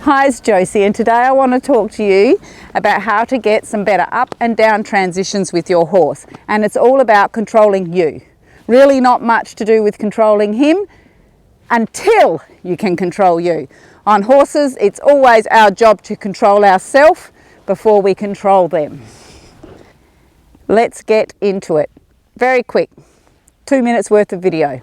Hi, it's Josie, and today I want to talk to you about how to get some better up and down transitions with your horse. And it's all about controlling you. Really not much to do with controlling him until you can control you. On horses, it's always our job to control ourselves before we control them. Let's get into it. Very quick, 2 minutes worth of video.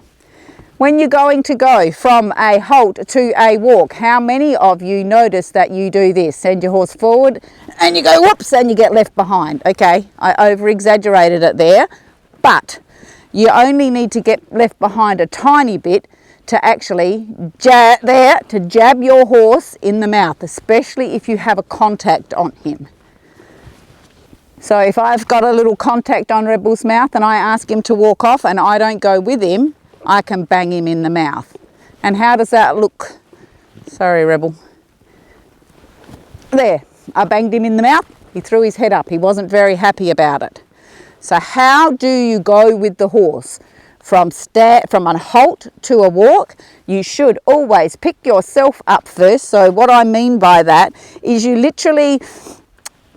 When you're going to go from a halt to a walk, how many of you notice that you do this? Send your horse forward and you go whoops and you get left behind. Okay, I over-exaggerated it there, but you only need to get left behind a tiny bit to actually jab your horse in the mouth, especially if you have a contact on him. So if I've got a little contact on Rebel's mouth and I ask him to walk off and I don't go with him, I can bang him in the mouth. And how does that look? Sorry, Rebel. There, I banged him in the mouth. He threw his head up. He wasn't very happy about it. So how do you go with the horse? From a halt to a walk, you should always pick yourself up first. So what I mean by that is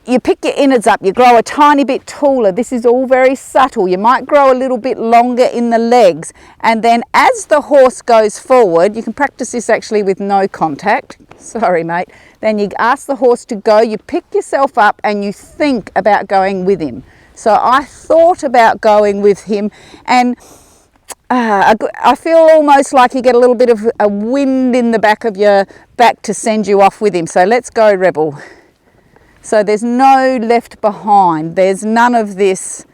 you pick your innards up, you grow a tiny bit taller. This is all very subtle. You might grow a little bit longer in the legs. And then as the horse goes forward, you can practice this actually with no contact. Sorry, mate. Then you ask the horse to go, you pick yourself up and you think about going with him. So I thought about going with him and I feel almost like you get a little bit of a wind in the back of your back to send you off with him. So let's go, Rebel. So there's no left behind. There's none of this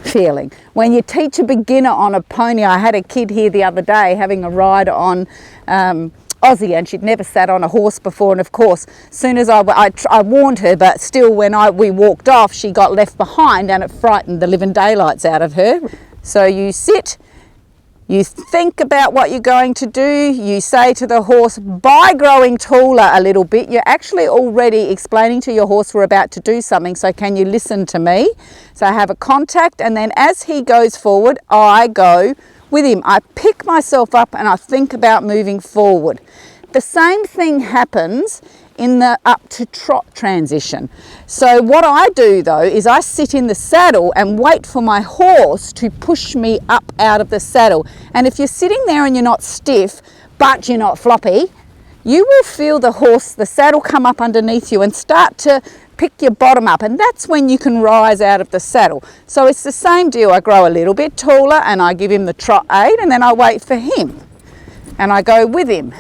feeling. When you teach a beginner on a pony, I had a kid here the other day having a ride on Aussie, and she'd never sat on a horse before. And of course, as soon as I warned her, but still when we walked off, she got left behind and it frightened the living daylights out of her. So you sit, you think about what you're going to do, you say to the horse, by growing taller a little bit, you're actually already explaining to your horse we're about to do something, so can you listen to me? So I have a contact, and then as he goes forward, I go with him. I pick myself up and I think about moving forward. The same thing happens in the up to trot transition. So what I do though is I sit in the saddle and wait for my horse to push me up out of the saddle. And if you're sitting there and you're not stiff, but you're not floppy, you will feel the saddle come up underneath you and start to pick your bottom up, and that's when you can rise out of the saddle. So it's the same deal. I grow a little bit taller and I give him the trot aid, and then I wait for him and I go with him.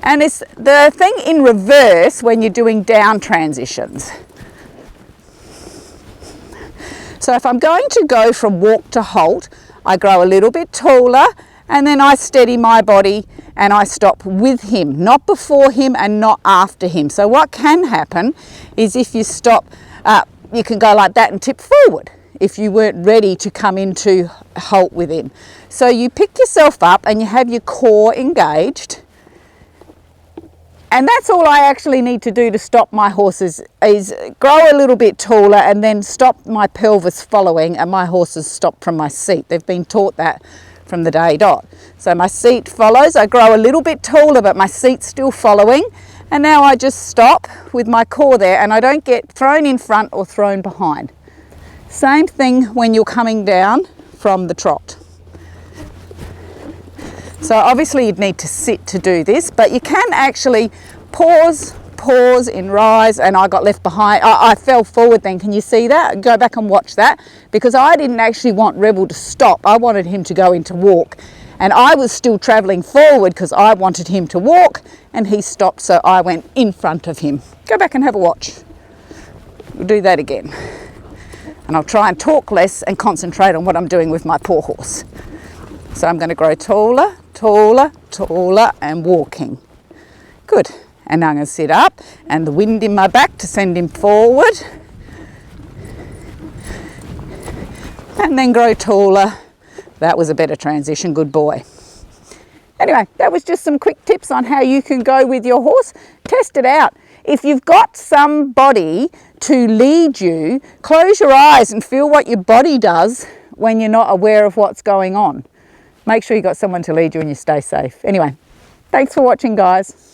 And it's the thing in reverse when you're doing down transitions. So if I'm going to go from walk to halt, I grow a little bit taller and then I steady my body and I stop with him, not before him and not after him. So what can happen is if you stop, you can go like that and tip forward if you weren't ready to come into halt with him. So you pick yourself up and you have your core engaged. And that's all I actually need to do to stop my horses, is grow a little bit taller and then stop my pelvis following, and my horses stop from my seat. They've been taught that from the day dot. So my seat follows, I grow a little bit taller but my seat's still following, and now I just stop with my core there and I don't get thrown in front or thrown behind. Same thing when you're coming down from the trot. So obviously you'd need to sit to do this, but you can actually pause in rise, and I got left behind. I fell forward then. Can you see that? Go back and watch that, because I didn't actually want Rebel to stop. I wanted him to go into walk, and I was still traveling forward because I wanted him to walk, and he stopped, so I went in front of him. Go back and have a watch. We'll do that again. And I'll try and talk less and concentrate on what I'm doing with my poor horse. So I'm going to grow taller, taller, taller, and walking. Good. And now I'm going to sit up and the wind in my back to send him forward. And then grow taller. That was a better transition. Good boy. Anyway, that was just some quick tips on how you can go with your horse. Test it out. If you've got somebody to lead you, close your eyes and feel what your body does when you're not aware of what's going on. Make sure you've got someone to lead you and you stay safe. Anyway, Thanks for watching, guys.